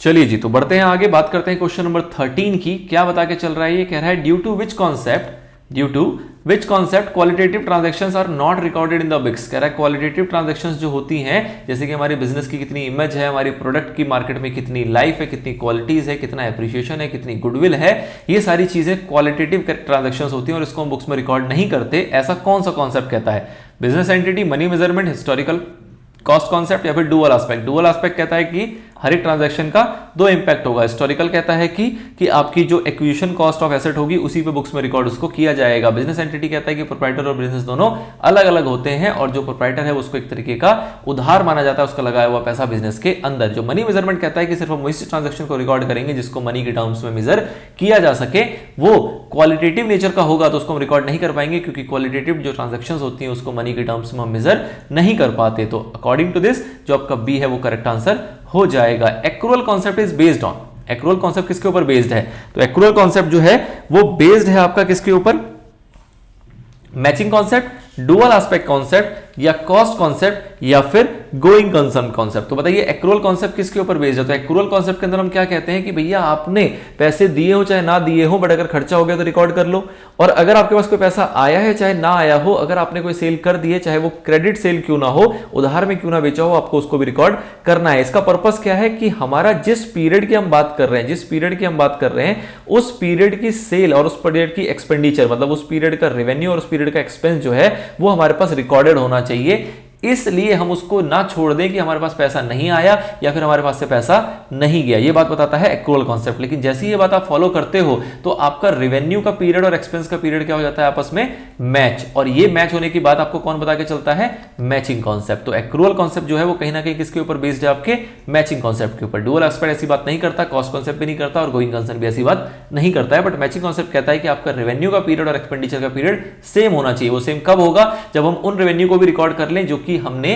चलिए जी, तो बढ़ते हैं आगे, बात करते हैं क्वेश्चन नंबर 13 की। क्या बता के चल रहा है, ये कह रहा है due to which concept qualitative transactions are not recorded in the books. कह रहा है क्वालिटेटिव ट्रांजैक्शंस जो होती हैं, जैसे कि हमारी बिजनेस की कितनी इमेज है, हमारी प्रोडक्ट की मार्केट में कितनी लाइफ है, कितनी क्वालिटीज है, कितना एप्रिसिएशन है, कितनी गुडविल है, ये सारी चीजें क्वालिटेटिव ट्रांजैक्शंस होती हैं और इसको हम बुक्स में रिकॉर्ड नहीं करते। ऐसा कौन सा कॉन्सेप्ट कहता है? Business entity, money measurement, historical cost concept या फिर डुअल एस्पेक्ट। डुअल एस्पेक्ट कहता है कि हर एक ट्रांजैक्शन का दो इंपैक्ट होगा। हिस्टोरिकल कहता है कि आपकी जो एक्विजिशन कॉस्ट ऑफ एसेट होगी उसी पे बुक्स में रिकॉर्ड उसको किया जाएगा। बिजनेस एंटिटी कहता है कि प्रोप्राइटर और बिजनेस दोनों अलग अलग होते हैं और जो प्रोप्राइटर है उसको एक तरीके का उधार माना जाता है, उसका लगाया हुआ पैसा बिजनेस के अंदर। जो मनी मेजरमेंट कहता है कि सिर्फ हम उस ट्रांजैक्शन को रिकॉर्ड करेंगे जिसको मनी के टर्म्स में मेजर किया जा सके, वो क्वालिटेटिव नेचर का होगा तो उसको हम रिकॉर्ड नहीं कर पाएंगे, क्योंकि क्वालिटेटिव जो ट्रांजैक्शंस होती हैं उसको मनी के टर्म्स में हम मेजर नहीं कर पाते। तो अकॉर्डिंग टू दिस जो आपका बी है वो करेक्ट आंसर हो जाएगा। Accrual concept is based on, accrual concept किसके ऊपर बेस्ड है? तो एक्रूअल कॉन्सेप्ट जो है वो बेस्ड है आपका किसके ऊपर? Matching concept, dual aspect concept या कॉस्ट कॉन्सेप्ट या फिर गोइंग कंसर्न कॉन्सेप्ट। तो बताइए एक्रूअल कॉन्सेप्ट किसके ऊपर बेस्ड है? तो एक्रूअल कॉन्सेप्ट के अंदर हम क्या कहते हैं कि भैया आपने पैसे दिए हो चाहे ना दिए हो, बट अगर खर्चा हो गया तो रिकॉर्ड कर लो, और अगर आपके पास कोई पैसा आया है चाहे ना आया हो, अगर आपने कोई सेल कर दी है चाहे वो क्रेडिट सेल क्यों ना हो, उधार में क्यों ना बेचा हो, आपको उसको भी रिकॉर्ड करना है। इसका पर्पस क्या है कि हमारा जिस पीरियड की हम बात कर रहे हैं, उस पीरियड की सेल और उस पीरियड की एक्सपेंडिचर, मतलब उस पीरियड का रेवेन्यू और उस पीरियड का एक्सपेंस जो है वो हमारे पास रिकॉर्डेड होना चाहिए। इसलिए हम उसको ना छोड़ दें कि हमारे पास पैसा नहीं आया या फिर हमारे पास से पैसा नहीं गया। ये बात बताता है एक्रूअल कॉन्सेप्ट। लेकिन जैसे ही ये बात आप फॉलो करते हो तो आपका रेवेन्यू का पीरियड और एक्सपेंस का पीरियड क्या हो जाता है? आपस में मैच। और ये मैच होने की बात आपको कौन बता के चलता है? Matching concept. तो एक्रूअल कॉन्सेप्ट जो है वो कहीं ना कहीं किसके ऊपर बेस्ड है? आपके मैचिंग कॉन्सेप्ट के ऊपर। डुअल एस्पेक्ट ऐसी बात नहीं करता, कॉस्ट कॉन्सेप्ट भी नहीं करता और गोइंग कंसर्न भी ऐसी बात नहीं करता है, बट मैचिंग कॉन्सेप्ट कहता है कि आपका रेवेन्यू का पीरियड और एक्सपेंडिचर का पीरियड सेम होना चाहिए। वो सेम कब होगा? जब हम उन रेवेन्यू को भी रिकॉर्ड कर लें जो कि हमने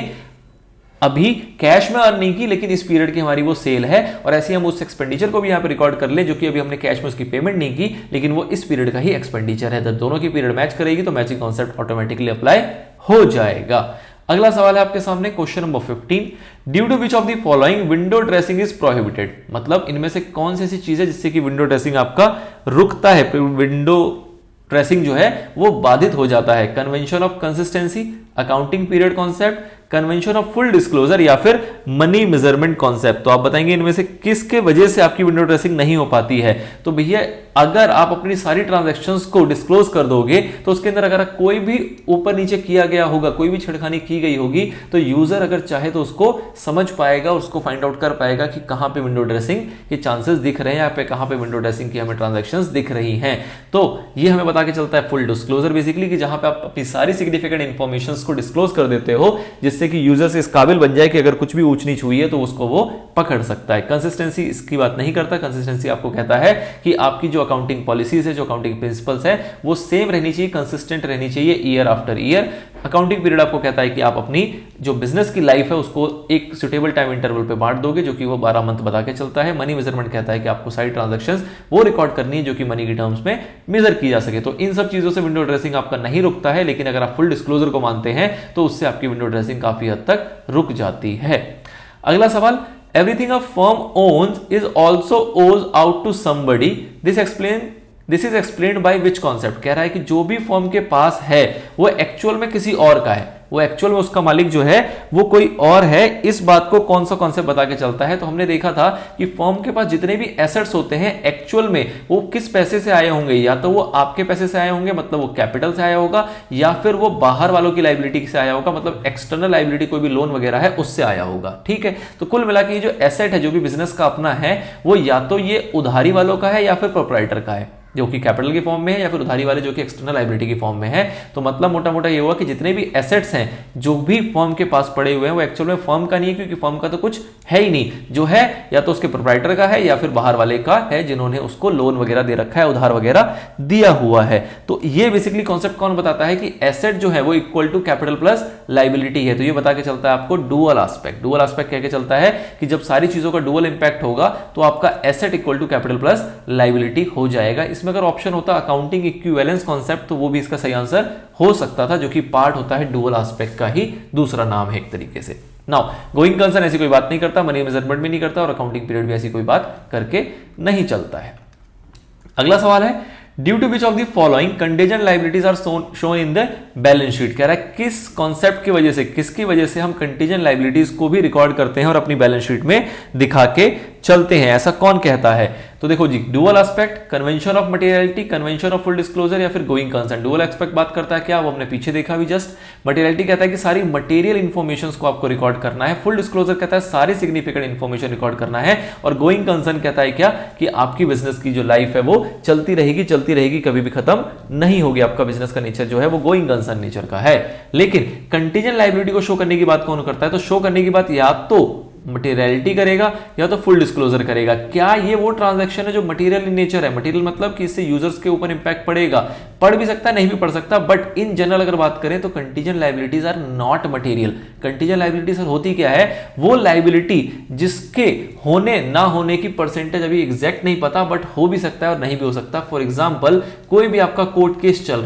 अभी कैश में अर्न नहीं की, लेकिन इस पीरियड की हमारी वो सेल है, और ऐसे हम उस एक्सपेंडिचर को भी यहां पे रिकॉर्ड कर ले जो कि अभी हमने कैश में उसकी पेमेंट नहीं की, लेकिन वो इस पीरियड का ही एक्सपेंडिचर है। जब दोनों की पीरियड मैच करेगी तो मैचिंग कॉन्सेप्ट ऑटोमेटिकली अप्लाई हो जाएगा। अगला सवाल है आपके सामने question number 15। Due to which of the following window dressing is prohibited. मतलब इनमें से कौन सी ऐसी चीज है जिससे कि विंडो ड्रेसिंग आपका रुकता है, विंडो ड्रेसिंग जो है वो बाधित हो जाता है? Convention of consistency, accounting period concept, convention of full disclosure या फिर मनी मेजरमेंट कॉन्सेप्ट। तो आप बताएंगे इनमें से किसके वजह से आपकी विंडो ड्रेसिंग नहीं हो पाती है? तो भैया अगर आप अपनी सारी ट्रांजैक्शंस को डिस्क्लोज कर दोगे तो उसके अंदर अगर कोई भी ऊपर नीचे किया गया होगा, कोई भी छेड़खानी की गई होगी, तो यूजर अगर चाहे तो उसको समझ पाएगा, उसको फाइंड आउट कर पाएगा कि कहां पे विंडो ड्रेसिंग के चांसेस दिख रहे हैं, यहाँ पे कहां पे विंडो ड्रेसिंग की हमें ट्रांजैक्शंस दिख रही हैं। तो ये हमें बता के चलता है फुल डिस्क्लोजर, बेसिकली कि जहां पे आप अपनी सारी सिग्निफिकेंट इंफॉर्मेशन को डिस्क्लोज कर देते हो, जिससे कि यूजर से इस काबिल बन जाए कि अगर कुछ भी ऊंच नीच हुई है तो उसको वो पकड़ सकता है। कंसिस्टेंसी इसकी बात नहीं करता। कंसिस्टेंसी आपको कहता है कि आपकी जो अकाउंटिंग पॉलिसीज है, जो अकाउंटिंग प्रिंसिपल्स है, वो सेम रहनी चाहिए, कंसिस्टेंट रहनी चाहिए year after year. Accounting period आपको कहता है कि आप अपनी जो बिजनेस की लाइफ है उसको एक सुटेबल टाइम इंटरवल पे बांट दोगे, जो कि वो 12 मंथ बता के चलता है। मनी मेजरमेंट कहता है कि आपको सारी ट्रांजैक्शंस वो रिकॉर्ड करनी है जो कि मनी के टर्म्स में मेजर की जा सके। तो इन सब चीजों से विंडो ड्रेसिंग आपका नहीं रुकता है, लेकिन अगर आप फुल डिस्क्लोजर को मानते हैं तो उससे आपकी विंडो ड्रेसिंग काफी हद तक रुक जाती है। अगला सवाल, everything a firm owns is also owes out to somebody, this is explained by which concept. कह रहा है कि जो भी फर्म के पास है वो एक्चुअल में किसी और का है, वो एक्चुअल में उसका मालिक जो है वो कोई और है। इस बात को कौन सा कॉन्सेप्ट बता के चलता है? तो हमने देखा था कि फर्म के पास जितने भी एसेट्स होते हैं एक्चुअल में वो किस पैसे से आए होंगे, या तो वो आपके पैसे से आए होंगे, मतलब वो कैपिटल से आया होगा, या फिर वो बाहर वालों की लाइबिलिटी से आया होगा, मतलब एक्सटर्नल लाइबिलिटी कोई भी लोन वगैरह है उससे आया होगा। ठीक है, तो कुल मिला के जो एसेट है जो भी बिजनेस का अपना है वो या तो ये उधारी वालों का है या फिर प्रोप्राइटर का है, जो कि कैपिटल के फॉर्म में है, या फिर उधारी वाले जो कि एक्सटर्नल लायबिलिटी की फॉर्म में है। तो मतलब मोटा मोटा ये हुआ कि जितने भी एसेट्स हैं जो भी फर्म के पास पड़े हुए हैं वो एक्चुअल में फर्म का नहीं है, क्योंकि फर्म का तो कुछ है ही नहीं। जो है या तो उसके प्रोप्राइटर का है या फिर बाहर वाले का है जिन्होंने उसको लोन वगैरह दे रखा है, उधार वगैरह दिया हुआ है। तो ये बेसिकली कॉन्सेप्ट कौन बताता है कि एसेट जो है वो equal to capital plus liability है। तो ये बता के चलता है आपको डुअल एस्पेक्ट। डुअल एस्पेक्ट कह के चलता है कि जब सारी चीजों का डुअल इंपैक्ट होगा तो आपका asset equal to capital plus liability हो जाएगा। इसमें अगर ऑप्शन होता अकाउंटिंग इक्विवेलेंस कॉन्सेप्ट तो वो भी इसका सही आंसर हो सकता था, जो कि पार्ट होता है डुअल एस्पेक्ट का ही दूसरा नाम है एक तरीके से। नाउ गोइंग कंसर्न ऐसी कोई बात नहीं करता, मनी मेजरमेंट भी नहीं करता और अकाउंटिंग पीरियड भी ऐसी कोई बात करके नहीं चलता है। अगला सवाल है due to which of the following contingent liabilities are shown in the balance sheet. कह रहा है किस कॉन्सेप्ट की वजह से, किसकी वजह से हम कंटीजेंट लायबिलिटीज को भी रिकॉर्ड करते हैं और अपनी बैलेंस शीट में दिखा के चलते हैं, ऐसा कौन कहता है? तो देखो जी, dual aspect, convention of materiality, convention of full disclosure या फिर गोइंग कंसर्न। डुअल एस्पेक्ट बात करता है क्या, वो हमने पीछे देखा भी जस्ट। मटेरियलिटी कहता है कि सारी मटेरियल इंफॉर्मेशन को आपको रिकॉर्ड करना है। फुल डिस्क्लोजर कहता है सारी सिग्निफिकेंट इंफॉर्मेशन रिकॉर्ड करना है। और गोइंग कंसर्न कहता है क्या, कि आपकी बिजनेस की जो लाइफ है वो चलती रहेगी, कभी भी खत्म नहीं होगी। आपका बिजनेस का नेचर जो है वो गोइंग कंसर्न नेचर का है। लेकिन कंटीजेंट लायबिलिटी को शो करने की बात कौन करता है? तो शो करने की बात या तो मटेरियलिटी करेगा या तो फुल डिस्क्लोजर करेगा। क्या ये वो ट्रांजैक्शन है जो मटेरियल इन नेचर है? मटेरियल मतलब कि इससे यूजर्स के ऊपर इंपैक्ट पड़ेगा, पड़ भी सकता है, नहीं भी पड़ सकता, बट इन जनरल अगर बात करें तो contingent liabilities are not material. Contingent liability sir होती क्या है? वो लायबिलिटी जिसके होने ना होने की परसेंटेज अभी एग्जैक्ट नहीं पता, बट हो भी सकता है और नहीं भी हो सकता। फॉर एग्जाम्पल, कोई भी आपका कोर्ट केस चल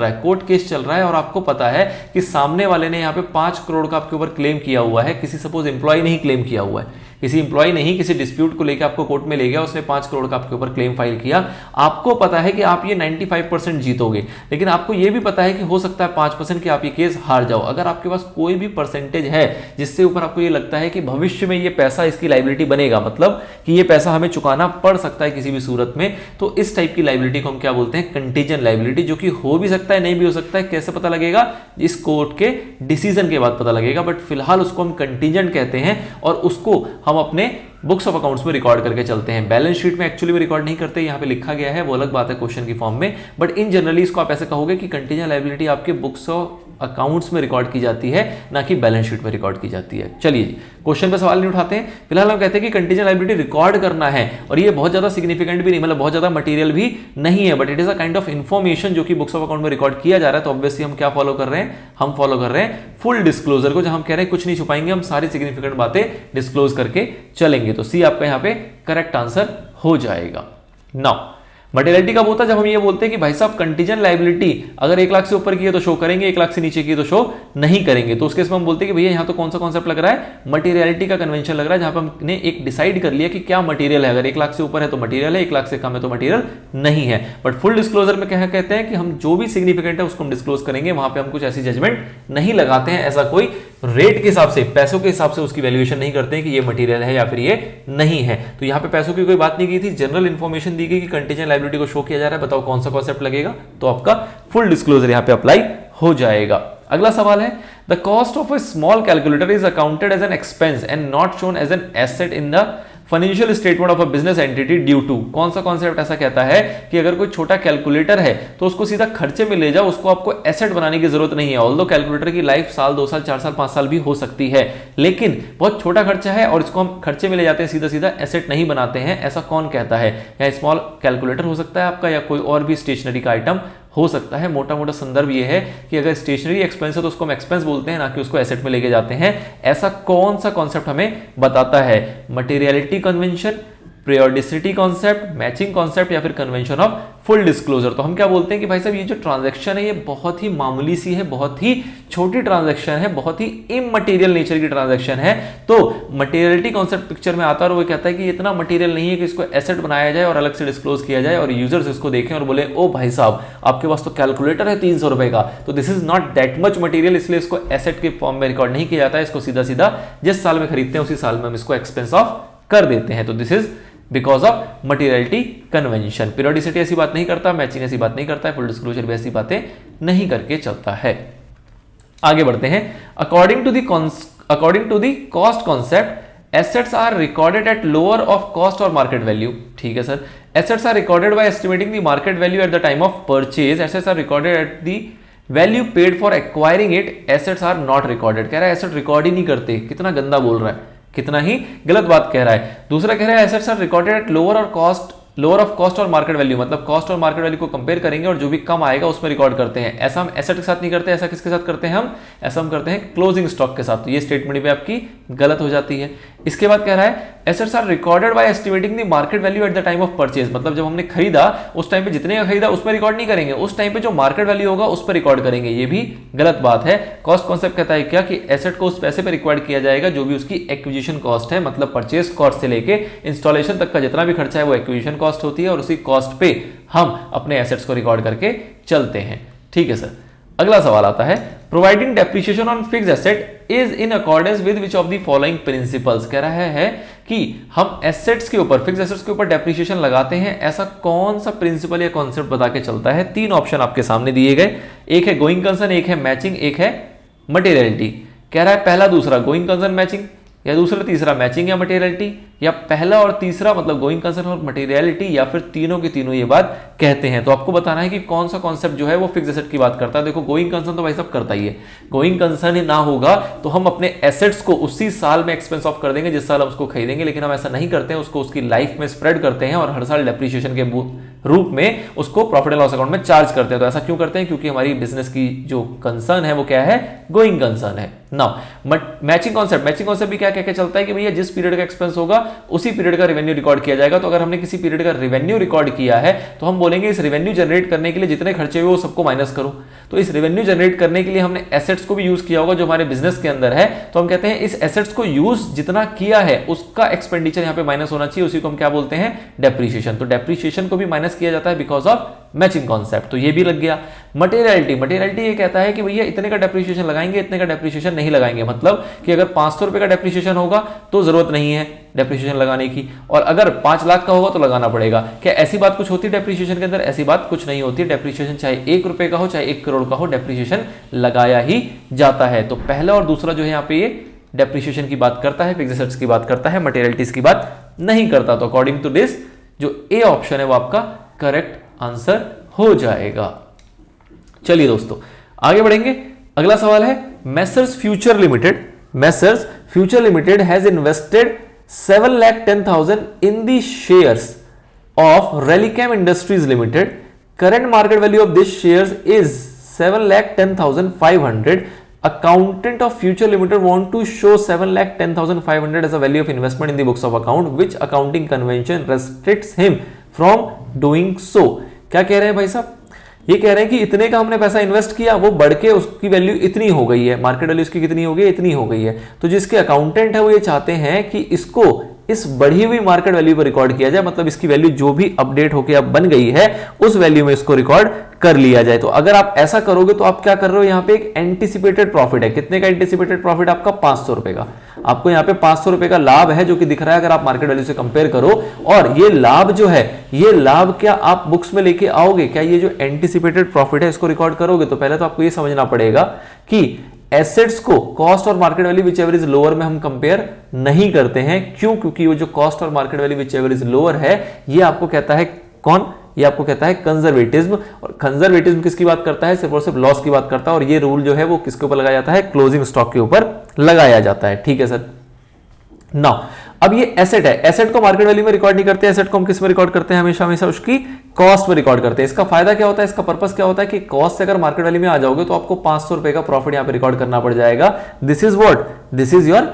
रहा है और आपको पता है कि सामने वाले ने यहाँ पे 5 करोड़ का आपके ऊपर क्लेम किया हुआ है, किसी सपोज एम्प्लॉय ने ही क्लेम किया हुआ है, किसी एम्प्लॉय नहीं, किसी डिस्प्यूट को लेकर आपको कोर्ट में ले गया, उसने 5 करोड़ का आपके ऊपर क्लेम फाइल किया। आपको पता है कि आप ये 95% जीतोगे, लेकिन आपको ये भी पता है कि हो सकता है 5% कि आप ये केस हार जाओ। अगर आपके पास कोई भी परसेंटेज है जिससे ऊपर आपको ये लगता है कि भविष्य में ये पैसा इसकी लायबिलिटी बनेगा, मतलब कि ये पैसा हमें चुकाना पड़ सकता है किसी भी सूरत में, तो इस टाइप की लायबिलिटी को हम क्या बोलते हैं? कंटीजेंट लायबिलिटी, जो कि हो भी सकता है, नहीं भी हो सकता है। कैसे पता लगेगा? इस कोर्ट के डिसीजन के बाद पता लगेगा, बट फिलहाल उसको हम कंटीजेंट कहते हैं और उसको हम अपने बुक्स ऑफ अकाउंट्स में रिकॉर्ड करके चलते हैं। बैलेंस शीट में एक्चुअली में रिकॉर्ड नहीं करते, यहाँ पे लिखा गया है, वो अलग बात है क्वेश्चन की फॉर्म में, बट इन जनरली इसको आप ऐसे कहोगे कि कंटीजेंट लायबिलिटी आपके बुक्स ऑफ अकाउंट्स में रिकॉर्ड की जाती है, ना कि बैलेंस शीट में रिकॉर्ड की जाती है। चलिए क्वेश्चन पे सवाल नहीं उठाते हैं, फिलहाल हम कहते हैं कि कंटीजेंट लायबिलिटी रिकॉर्ड करना है और ये बहुत ज्यादा सिग्निफिकेंट भी नहीं, मतलब बहुत ज्यादा मटेरियल भी नहीं है, but it is a kind of information जो कि बुक्स ऑफ अकाउंट में रिकॉर्ड किया जा रहा है। तो ऑब्वियसली हम क्या फॉलो कर रहे हैं? हम फॉलो कर रहे हैं फुल डिस्क्लोजर को, जहां हम कह रहे हैं कुछ नहीं छुपाएंगे, हम सारी सिग्निफिकेंट बातें डिस्क्लोज करके चलेंगे। तो सी आपका यहाँ पे करेक्ट आंसर हो जाएगा। नाउ मटेरियलिटी कब होता है? जब हम ये बोलते हैं कि भाई साहब कंटीजेंट लायबिलिटी अगर 1 लाख से ऊपर की है तो शो करेंगे, 1 लाख से नीचे की है तो शो नहीं करेंगे। तो उस केस में हम बोलते हैं कि भैया यहाँ तो कौन सा कॉन्सेप्ट लग रहा है? मटेरियलिटी का कन्वेंशन लग रहा है, जहां पर हमने एक डिसाइड कर लिया कि क्या मटेरियल है। अगर 1 लाख से ऊपर है तो मटेरियल है, 1 लाख से कम है तो मटेरियल नहीं है। बट फुल डिस्क्लोजर में क्या कहते हैं कि हम जो भी सिग्निफिकेंट है उसको हम डिस्क्लोज करेंगे, वहां पे हम कुछ ऐसी जजमेंट नहीं लगाते हैं, ऐसा कोई रेट के हिसाब से, पैसों के हिसाब से उसकी वैल्यूएशन नहीं करते हैं कि ये मटेरियल है या फिर ये नहीं है। तो यहाँ पे पैसों की कोई बात नहीं की थी, जनरल इंफॉर्मेशन दी गई कि कंटीजेंट लायबिलिटी को शो किया जा रहा है, बताओ कौन सा कॉन्सेप्ट लगेगा? तो आपका फुल डिस्क्लोजर यहाँ पे अप्लाई हो जाएगा। अगला सवाल है the cost of a small calculator is accounted as an expense and not shown as an asset in the financial statement of a business entity due to. कौन सा कॉन्सेप्ट ऐसा कहता है कि अगर कोई छोटा कैलकुलेटर है तो उसको सीधा खर्चे में ले जाओ, उसको आपको एसेट बनाने की जरूरत नहीं है। ऑल्दो कैलकुलेटर की लाइफ साल, 2 साल, 4 साल, 5 साल भी हो सकती है, लेकिन बहुत छोटा खर्चा है और इसको हम खर्चे में ले जाते हैं, सीधा सीधा एसेट नहीं बनाते हैं, ऐसा कौन कहता है? या स्मॉल कैलकुलेटर हो सकता है आपका, या कोई और भी स्टेशनरी का आइटम हो सकता है। मोटा मोटा संदर्भ ये है कि अगर स्टेशनरी एक्सपेंस है तो उसको हम एक्सपेंस बोलते हैं, ना कि उसको एसेट में लेके जाते हैं। ऐसा कौन सा कॉन्सेप्ट हमें बताता है? Materiality convention, periodicity concept, matching concept या फिर कन्वेंशन ऑफ फुल डिस्क्लोजर। तो हम क्या बोलते हैं कि भाई साहब ये जो ट्रांजैक्शन है ये बहुत ही मामूली सी है, बहुत ही छोटी ट्रांजैक्शन है, बहुत ही इमटेरियल नेचर की ट्रांजैक्शन है। तो मटेरियलिटी कॉन्सेप्ट पिक्चर में आता है और वो कहता है कि इतना मटेरियल नहीं है कि इसको एसेट बनाया जाए और अलग से डिस्क्लोज किया जाए और यूजर्स इसको देखें और बोले ओ भाई साहब आपके पास तो कैलकुलेटर है 300 रुपए का, तो this is not that much material, इसलिए इसको एसेट के फॉर्म में रिकॉर्ड नहीं किया जाता है। इसको सीधा सीधा जिस साल में खरीदते हैं उसी साल में हम इसको एक्सपेंस ऑफ कर देते हैं। तो this is because of materiality convention. Periodicity ऐसी बात नहीं करता, मैचिंग ऐसी बात नहीं करता है, फुल डिस्क्लोजर भी ऐसी बातें नहीं करके चलता है। आगे बढ़ते हैं। According to the cost concept assets are recorded at lower of cost और मार्केट वैल्यू। ठीक है sir, assets are recorded by estimating the market value at the time of purchase. Assets are recorded at the value paid for acquiring it. Assets are not recorded. कह रहा है asset record ही नहीं करते। कितना गंदा बोल रहा है, कितना ही गलत बात कह रहा है। दूसरा कह रहा है assets are recorded at lower of cost और मार्केट वैल्यू, मतलब कॉस्ट और मार्केट वैल्यू को कंपेयर करेंगे और जो भी कम आएगा उसमें रिकॉर्ड करते हैं। ऐसा हम एसेट के साथ नहीं करते, ऐसा किसके साथ करते हैं हम? ऐसा हम करते हैं क्लोजिंग स्टॉक के साथ। तो ये स्टेटमेंट भी आपकी गलत हो जाती है। इसके बाद कह रहा है assets are recorded by estimating the market value at the time of purchase, मतलब जब हमने खरीदा उस टाइम पे जितने का खरीदा उस पर रिकॉर्ड नहीं करेंगे, उस टाइम पे जो मार्केट वैल्यू होगा उस पर रिकॉर्ड करेंगे, ये भी गलत बात है। कॉस्ट कॉन्सेप्ट कहता है क्या कि एसेट को उस पैसे पे रिकॉर्ड किया जाएगा जो भी उसकी एक्विजिशन कॉस्ट है, मतलब परचेज कॉस्ट से लेके इंस्टॉलेशन तक का जितना भी खर्चा है वो एक्विजिशन कॉस्ट होती है और उसी कॉस्ट पे हम अपने एसेट्स को रिकॉर्ड करके चलते हैं। ठीक है सर। अगला सवाल आता है, providing depreciation on fixed asset is in accordance with which of the following principles, कह रहा है कि हम एसेट्स के ऊपर, फिक्स्ड एसेट्स के ऊपर डेप्रिसिएशन लगाते हैं, ऐसा कौन सा प्रिंसिपल या कॉन्सेप्ट बता के चलता है। तीन ऑप्शन आपके सामने दिए गए, एक है गोइंग कंसर्न, एक है मैचिंग, एक है मटेरियलिटी। कह रहा है पहला दूसरा गोइंग कंसर्न मैचिंग, या दूसरा तीसरा मैचिंग या मटेरियलिटी, या पहला और तीसरा मतलब गोइंग कंसर्न और मटेरियलिटी, या फिर तीनों के तीनों ये बात कहते हैं। तो आपको बताना है कि कौन सा कॉन्सेप्ट जो है वो फिक्स एसेट की बात करता है। देखो गोइंग कंसर्न तो भाई साहब करता ही है, गोइंग कंसर्न ही ना होगा तो हम अपने एसेट्स को उसी साल में एक्सपेंस ऑफ कर देंगे जिस साल हम उसको खरीदेंगे, लेकिन हम ऐसा नहीं करते हैं, उसको उसकी लाइफ में स्प्रेड करते हैं और हर साल डेप्रिसिएशन के रूप में उसको प्रॉफिट एंड लॉस अकाउंट में चार्ज करते हैं। तो ऐसा क्यों करते हैं? क्योंकि हमारी बिजनेस की जो कंसर्न है वो क्या है? गोइंग कंसर्न है। Now matching concept, matching concept भी क्या कह के चलता है कि भैया जिस पीरियड का एक्सपेंस होगा उसी पीरियड का रेवेन्यू रिकॉर्ड किया जाएगा। तो अगर हमने किसी पीरियड का रेवेन्यू रिकॉर्ड किया है तो हम बोलेंगे इस रेवेन्यू जनरेट करने के लिए जितने खर्चे हुए वो सबको माइनस करो। तो इस रेवेन्यू जनरेट करने के लिए हमने एसेट्स को भी यूज किया होगा जो हमारे बिजनेस के अंदर है, तो हम कहते हैं इस एसेट्स को यूज जितना किया है उसका एक्सपेंडिचर यहाँ पे माइनस होना चाहिए, उसी को हम क्या बोलते हैं? डेप्रिसिएशन। तो डेप्रिसिएशन को भी माइनस किया जाता है बिकॉज ऑफ मैचिंग कॉन्सेप्ट। तो ये भी लग गया। मटेरियलिटी, मटेरियलिटी ये कहता है कि भैया इतने का डेप्रिसिएशन लगाएंगे, इतने का डेप्रिसिएशन नहीं लगाएंगे। मतलब कि अगर 500 रुपए का डेप्रिसिएशन होगा तो जरूरत नहीं है डेप्रिसिएशन लगाने की, और अगर 5 लाख का होगा तो लगाना पड़ेगा। क्या ऐसी बात कुछ होती है डेप्रिसिएशन के अंदर? ऐसी बात कुछ नहीं होती। डेप्रिसिएशन चाहे 1 रुपए का हो चाहे 1 करोड़ का हो, डेप्रिसिएशन लगाया ही जाता है। तो पहला और दूसरा जो है यहाँ पे ये डेप्रिसिएशन की बात करता है, फिक्स्ड एसेट्स की बात करता है, मटेरियलिटीज की बात नहीं करता। तो अकॉर्डिंग टू दिस जो ए ऑप्शन है वो आपका करेक्ट आंसर हो जाएगा। चलिए दोस्तों आगे बढ़ेंगे। अगला सवाल है, Messrs future limited, Messrs future limited has invested 7,10,000 in the shares of Relicam Industries Limited. Current market value of this shares is 7,10,500. Accountant of Future Limited want to show 7,10,500 as a value of investment in the books of account. Which accounting convention restricts him from doing so? क्या कह रहे हैं भाई साहब? ये कह रहे हैं कि इतने का हमने पैसा इन्वेस्ट किया, वो बढ़ के उसकी वैल्यू इतनी हो गई है, मार्केट वैल्यू इसकी कितनी हो गई? इतनी हो गई है। तो जिसके अकाउंटेंट है वो ये चाहते हैं कि इसको इस बढ़ी हुई मार्केट वैल्यू पर रिकॉर्ड किया जाए, मतलब इसकी वैल्यू जो भी अपडेट होकर अब बन गई है उस वैल्यू में इसको रिकॉर्ड कर लिया जाए। तो अगर आप ऐसा करोगे तो आप क्या कर रहे हो? यहाँ पे एक एंटिसिपेटेड प्रॉफिट है। कितने का एंटिसिपेटेड प्रॉफिट? आपका 500 रुपए का। आपको यहाँ पे 500 रुपए का लाभ है जो कि दिख रहा है अगर आप मार्केट वैल्यू से कंपेयर करो। और ये लाभ जो है, ये लाभ क्या आप बुक्स में लेके आओगे? क्या ये जो एंटिसिपेटेड प्रॉफिट है इसको रिकॉर्ड करोगे? तो पहले तो आपको ये समझना पड़ेगा कि एसेट्स को कॉस्ट और market value which ever is lower में हम कंपेयर नहीं करते हैं। क्यों? क्योंकि वो जो कॉस्ट और market value which ever is lower है ये आपको कहता है कौन? ये आपको कहता है कंजर्वेटिज्म। और कंजर्वेटिज्म किसकी बात करता है? सिर्फ और सिर्फ लॉस की बात करता है। और ये रूल जो है वो किसके ऊपर लगाया जाता है? क्लोजिंग स्टॉक के ऊपर लगाया जाता है। ठीक है सर। नाउ अब ये एसेट है, एसेट को मार्केट वैल्यू में रिकॉर्ड नहीं करते, एसेट को हम किस में रिकॉर्ड करते हैं? हमेशा हमेशा उसकी कॉस्ट में रिकॉर्ड करते हैं। इसका फायदा क्या होता है? इसका पर्पस क्या होता है कि कॉस्ट से अगर मार्केट वैल्यू में आ जाओगे तो आपको 500 रुपए का प्रॉफिट यहां पे रिकॉर्ड करना पड़ जाएगा। This is what? This is your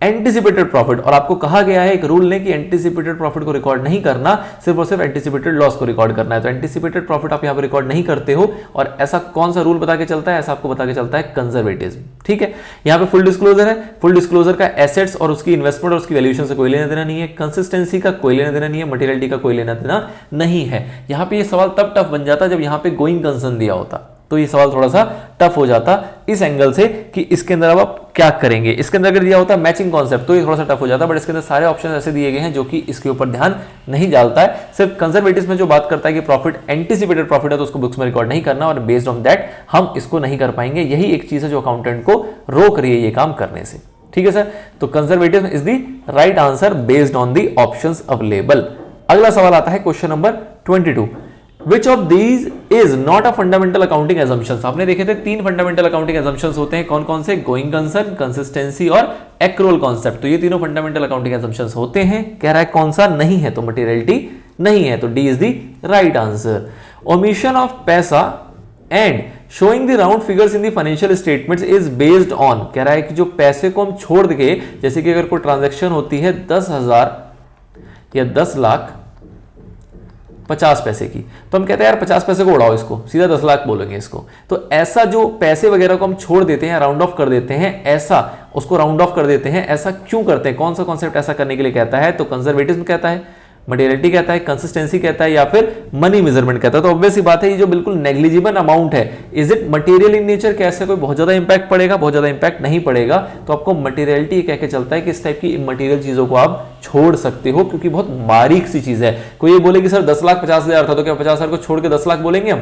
anticipated profit. और आपको कहा गया है एक रूल ने कि एंटिसिपेटेड प्रॉफिट को रिकॉर्ड नहीं करना, सिर्फ और सिर्फ एंटिसिपेटेड लॉस को रिकॉर्ड करना है। तो एंटिसिपेटेड प्रॉफिट आप यहां पर रिकॉर्ड नहीं करते हो। और ऐसा कौन सा रूल बता के चलता है? ऐसा आपको बता के चलता है कंजर्वेटिज्म। ठीक है। यहां पे फुल डिस्क्लोजर है। फुल डिस्क्लोजर का एसेट्स और उसकी इन्वेस्टमेंट और उसकी वैल्यूएशन से कोई लेना देना नहीं है। कंसिस्टेंसी का कोई लेना देना नहीं है। मटेरियलिटी का कोई लेना देना नहीं है। यहां पे ये सवाल तब टफ बन जाता जब यहां पे गोइंग कंसर्न दिया होता, तो ये सवाल थोड़ा सा टफ हो जाता इस एंगल से कि इसके अंदर अब आप क्या करेंगे। इसके अंदर अगर दिया होता मैचिंग कॉन्सेप्ट तो ये थोड़ा सा टफ हो जाता, बट इसके अंदर सारे ऑप्शन ऐसे दिए गए हैं जो कि इसके ऊपर ध्यान नहीं डालता है। सिर्फ कंजर्वेटिव में जो बात करता है कि प्रॉफिट एंटिसिपेटेड प्रॉफिट है तो उसको बुक्स में रिकॉर्ड नहीं करना, और बेस्ड ऑन दैट हम इसको नहीं कर पाएंगे। यही एक चीज है जो अकाउंटेंट को रोक रही है ये काम करने से। ठीक है सर। तो conservative is the right answer based on the options available. अगला सवाल आता है question number 22। Which of these is not a fundamental accounting assumptions? आपने देखे थे 3 फंडामेंटल अकाउंटिंग assumptions होते हैं। कौन कौन से? गोइंग कंसर्न, कंसिस्टेंसी और एक्रूअल कॉन्सेप्ट। तो ये तीनों फंडामेंटल अकाउंटिंग assumptions होते हैं। कह रहा है कौन सा नहीं है? तो मटेरियलिटी नहीं है। तो D is the right answer. Omission of paisa and showing the round figures in the financial statements is based on, कह रहा है कि जो पैसे को हम छोड़ के, जैसे कि अगर कोई ट्रांजैक्शन होती है 10,000 या 10,50,000 पैसे की, तो हम कहते हैं यार 50 पैसे को उड़ाओ, इसको सीधा 10 लाख बोलेंगे इसको। तो ऐसा जो पैसे वगैरह को हम छोड़ देते हैं, राउंड ऑफ कर देते हैं, ऐसा उसको राउंड ऑफ कर देते हैं, ऐसा क्यों करते हैं? कौन सा कॉन्सेप्ट ऐसा करने के लिए कहता है? तो कंजर्वेटिज्म कहता है, मटेरियलिटी कहता है, कंसिस्टेंसी कहता है, या फिर मनी मेजरमेंट कहता है। तो ऑब्वियस सी बात है, ये जो बिल्कुल नेग्लिजिबल अमाउंट है, is it material in nature? कैसे कोई बहुत ज्यादा इंपैक्ट पड़ेगा? बहुत ज्यादा इंपैक्ट नहीं पड़ेगा। तो आपको मटेरियलिटी कह के चलता है कि इस टाइप की इमटेरियल चीजों को आप छोड़ सकते हो, क्योंकि बहुत बारीक सी चीज है। कोई ये बोले कि सर 10,50,000 था, तो क्या 50,000 को छोड़ के 10 लाख बोलेंगे हम?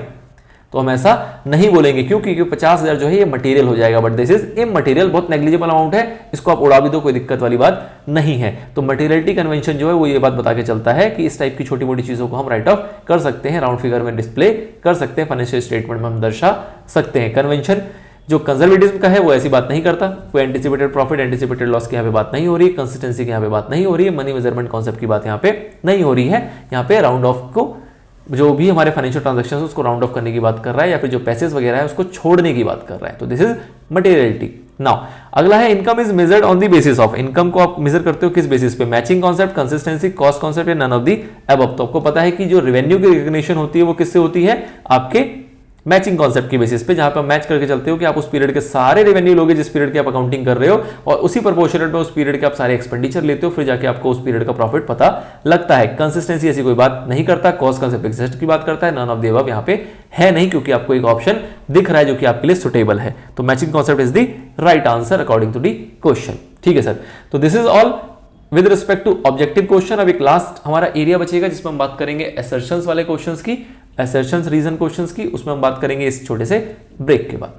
तो हम ऐसा नहीं बोलेंगे। क्यों? क्योंकि 50,000 जो है ये मटेरियल हो जाएगा, बट दिस इज इमटेरियल, बहुत नेग्लिजिबल अमाउंट है, इसको आप उड़ा भी दो, कोई दिक्कत वाली बात नहीं है। तो मटेरियलिटी कन्वेंशन जो है वो ये बात बता के चलता है कि इस टाइप की छोटी मोटी चीजों को हम राइट ऑफ कर सकते हैं, राउंड फिगर में डिस्प्ले कर सकते हैं, फाइनेंशियल स्टेटमेंट में हम दर्शा सकते हैं। कन्वेंशन जो कंजर्वेटिज्म का है वो ऐसी बात नहीं करता, कोई एंटिसिपेटेड प्रॉफिट, एंटिसिपेटेड लॉस की यहाँ पे बात नहीं हो रही है, कंसिस्टेंसी की यहाँ पे बात नहीं हो रही है, मनी मेजरमेंट कॉन्सेप्ट की बात यहाँ पे नहीं हो रही है। यहाँ पे राउंड ऑफ को, जो भी हमारे फाइनेंशियल ट्रांजैक्शंस है उसको राउंड ऑफ करने की बात कर रहा है, या फिर जो पैसेज वगैरह है उसको छोड़ने की बात कर रहा है। तो दिस इज मटेरियलिटी। नाउ अगला है income is measured on the basis of. Income को आप मेजर करते हो किस बेसिस पे? Matching concept, consistency, cost concept, या नन ऑफ द अबव। तो आपको पता है कि जो रेवेन्यू की रिकग्निशन होती है वो किससे होती है? आपके मैचिंग कॉन्सेप्ट की बेसिस पे, जहां पे मैच करके चलते हो कि आप उस पीरियड के सारे रेवेन्यू लोगे जिस पीरियड की आप अकाउंटिंग कर रहे हो, और उसी प्रोपोर्शनेट में उस पीरियड के आप सारे एक्सपेंडिचर लेते हो, फिर जाके आपको उस पीरियड का प्रॉफिट पता लगता है। कंसिस्टेंसी ऐसी कोई बात नहीं करता, कॉस्ट कॉन्सेप्ट एग्जिस्ट की बात करता है, नन ऑफ द अबव यहाँ पे है नहीं, क्योंकि आपको एक ऑप्शन दिख रहा है जो कि आपके लिए सुटेबल है। तो matching concept is the right answer according to the question. ठीक है सर, तो this is all with respect to objective question. अब एक लास्ट हमारा एरिया बचेगा जिसमें हम बात करेंगे असर्शंस वाले क्वेश्चंस की, असर्शंस रीजन क्वेश्चंस की, उसमें हम बात करेंगे इस छोटे से ब्रेक के बाद।